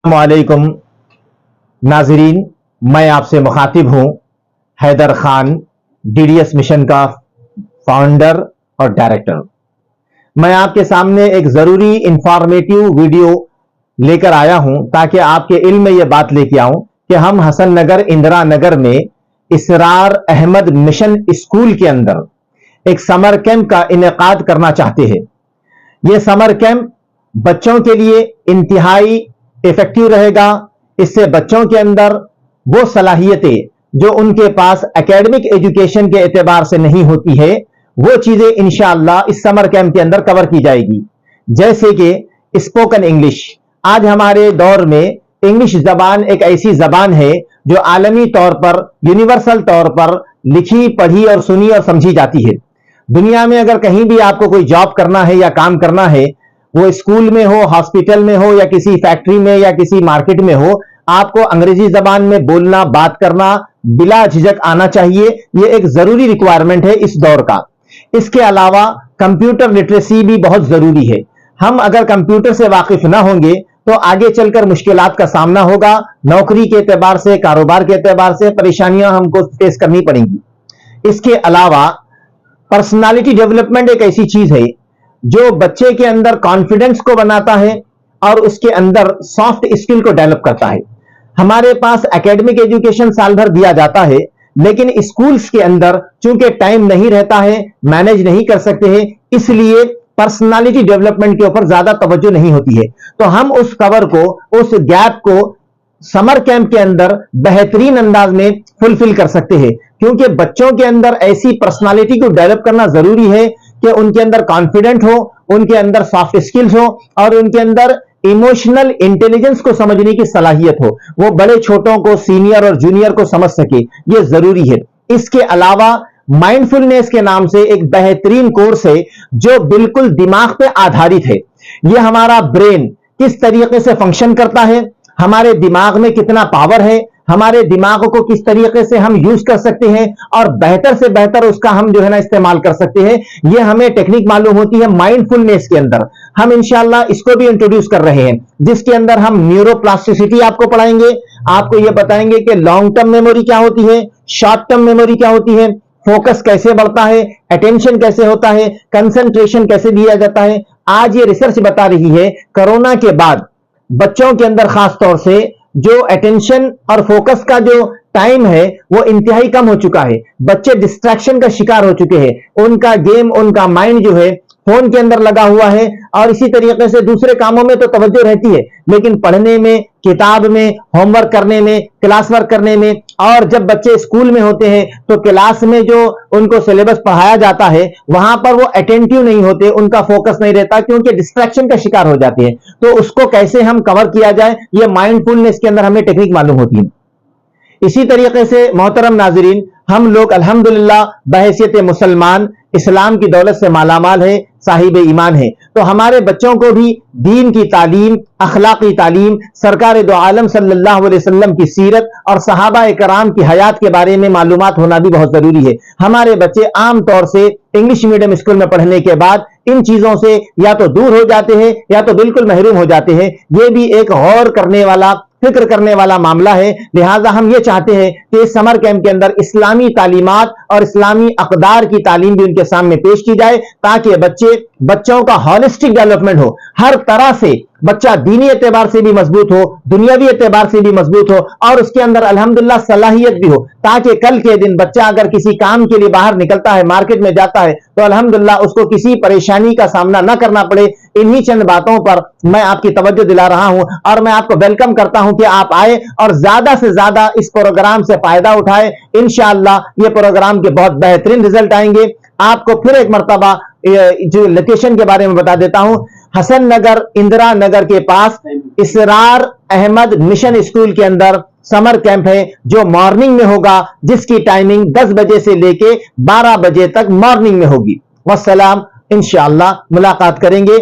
अस्सलामुअलैकुम नाजरीन, मैं आपसे मुखातिब हूं हैदर खान, डीडीएस मिशन का फाउंडर और डायरेक्टर। मैं आपके सामने एक जरूरी इंफॉर्मेटिव वीडियो लेकर आया हूं ताकि आपके इल्म में यह बात लेके आऊं कि हम हसन नगर इंदिरा नगर में इसरार अहमद मिशन स्कूल के अंदर एक समर कैंप का इनेकाद करना चाहते हैं। यह समर कैंप बच्चों के लिए इंतहाई इफेक्टिव रहेगा। इससे बच्चों के अंदर वो सलाहियतें जो उनके पास एकेडमिक एजुकेशन के एतबार से नहीं होती है, वो चीजें इंशाअल्लाह इस समर कैंप के अंदर कवर की जाएगी। जैसे कि स्पोकन इंग्लिश। आज हमारे दौर में इंग्लिश जबान एक ऐसी जबान है जो आलमी तौर पर, यूनिवर्सल तौर पर लिखी, पढ़ी और सुनी और समझी जाती है। दुनिया में अगर कहीं भी आपको कोई जॉब करना है या काम करना है, वो स्कूल में हो, हॉस्पिटल में हो या किसी फैक्ट्री में या किसी मार्केट में हो, आपको अंग्रेजी जबान में बोलना, बात करना बिला झिझक आना चाहिए। ये एक जरूरी रिक्वायरमेंट है इस दौर का। इसके अलावा कंप्यूटर लिटरेसी भी बहुत जरूरी है। हम अगर कंप्यूटर से वाकिफ ना होंगे तो आगे चलकर मुश्किलात का सामना होगा। नौकरी के एतबार से, कारोबार के एतबार से परेशानियां हमको फेस करनी पड़ेंगी। इसके अलावा पर्सनालिटी डेवलपमेंट एक ऐसी चीज है जो बच्चे के अंदर कॉन्फिडेंस को बनाता है और उसके अंदर सॉफ्ट स्किल को डेवलप करता है। हमारे पास एकेडमिक एजुकेशन साल भर दिया जाता है, लेकिन स्कूल्स के अंदर चूंकि टाइम नहीं रहता है, मैनेज नहीं कर सकते हैं, इसलिए पर्सनालिटी डेवलपमेंट के ऊपर ज्यादा तवज्जो नहीं होती है। तो हम उस कवर को, उस गैप को समर कैंप के अंदर बेहतरीन अंदाज में फुलफिल कर सकते हैं, क्योंकि बच्चों के अंदर ऐसी पर्सनालिटी को डेवलप करना जरूरी है कि उनके अंदर कॉन्फिडेंट हो, उनके अंदर सॉफ्ट स्किल्स हो और उनके अंदर इमोशनल इंटेलिजेंस को समझने की सलाहियत हो। वो बड़े छोटों को, सीनियर और जूनियर को समझ सके, ये जरूरी है। इसके अलावा माइंडफुलनेस के नाम से एक बेहतरीन कोर्स है जो बिल्कुल दिमाग पे आधारित है। ये हमारा ब्रेन किस तरीके से फंक्शन करता है, हमारे दिमाग में कितना पावर है, हमारे दिमाग को किस तरीके से हम यूज कर सकते हैं और बेहतर से बेहतर उसका हम जो है ना इस्तेमाल कर सकते हैं, ये हमें टेक्निक मालूम होती है माइंडफुलनेस के अंदर। हम इंशाल्लाह इसको भी इंट्रोड्यूस कर रहे हैं, जिसके अंदर हम न्यूरोप्लास्टिसिटी आपको पढ़ाएंगे। आपको ये बताएंगे कि लॉन्ग टर्म मेमोरी क्या होती है, शॉर्ट टर्म मेमोरी क्या होती है, फोकस कैसे बढ़ता है, अटेंशन कैसे होता है, कंसंट्रेशन कैसे दिया जाता है। आज ये रिसर्च बता रही है कोरोना के बाद बच्चों के अंदर खास तौर से जो अटेंशन और फोकस का जो टाइम है वो इंतहाई कम हो चुका है। बच्चे डिस्ट्रैक्शन का शिकार हो चुके हैं। उनका गेम, उनका माइंड जो है फोन के अंदर लगा हुआ है और इसी तरीके से दूसरे कामों में तो तवज्जो रहती है, लेकिन पढ़ने में, किताब में, होमवर्क करने में, क्लास वर्क करने में, और जब बच्चे स्कूल में होते हैं तो क्लास में जो उनको सिलेबस पढ़ाया जाता है वहां पर वो अटेंटिव नहीं होते, उनका फोकस नहीं रहता क्योंकि डिस्ट्रैक्शन का शिकार हो जाते हैं। तो उसको कैसे हम कवर किया जाए, ये माइंडफुलनेस के अंदर हमें टेक्निक मालूम होती है। इसी तरीके से मोहतरम नाजरीन, हम लोग अल्हम्दुलिल्लाह बहैसियत मुसलमान इस्लाम की दौलत से मालामाल है, साहिब ईमान है। तो हमारे बच्चों को भी दीन की तालीम, अखलाकी तालीम, सरकार दो आलम सल्लल्लाहु अलैहि वसल्लम की सीरत और सहाबा कराम की हयात के बारे में मालूमात होना भी बहुत जरूरी है। हमारे बच्चे आम तौर से इंग्लिश मीडियम स्कूल में पढ़ने के बाद इन चीजों से या तो दूर हो जाते हैं या तो बिल्कुल महरूम हो जाते हैं। ये भी एक गौर करने वाला, फिक्र करने वाला मामला है। लिहाजा हम ये चाहते हैं कि इस समर कैंप के अंदर इस्लामी तालीमात और इस्लामी अक़दार की तालीम भी उनके सामने पेश की जाए, ताकि बच्चों का हॉलिस्टिक डेवलपमेंट हो। हर तरह से बच्चा दीनी एतबार से भी मजबूत हो, दुनियावी एतबार से भी मजबूत हो और उसके अंदर अल्हम्दुलिल्लाह सलाहियत भी हो, ताकि कल के दिन बच्चा अगर किसी काम के लिए बाहर निकलता है, मार्केट में जाता है, तो अल्हम्दुलिल्लाह उसको किसी परेशानी का सामना न करना पड़े। इन्हीं चंद बातों पर मैं आपकी तवज्जो दिला रहा हूं और मैं आपको वेलकम करता हूं कि आप आए और ज्यादा से ज्यादा इस प्रोग्राम से फायदा उठाए। इंशाअल्लाह ये प्रोग्राम के बहुत बेहतरीन रिजल्ट आएंगे। आपको फिर एक मर्तबा जो लोकेशन के बारे में बता देता हूं, हसन नगर इंदिरा नगर के पास इसरार अहमद मिशन स्कूल के अंदर समर कैंप है जो मॉर्निंग में होगा, जिसकी टाइमिंग 10 बजे से लेके 12 बजे तक मॉर्निंग में होगी। वस्सलाम, इंशाअल्लाह मुलाकात करेंगे।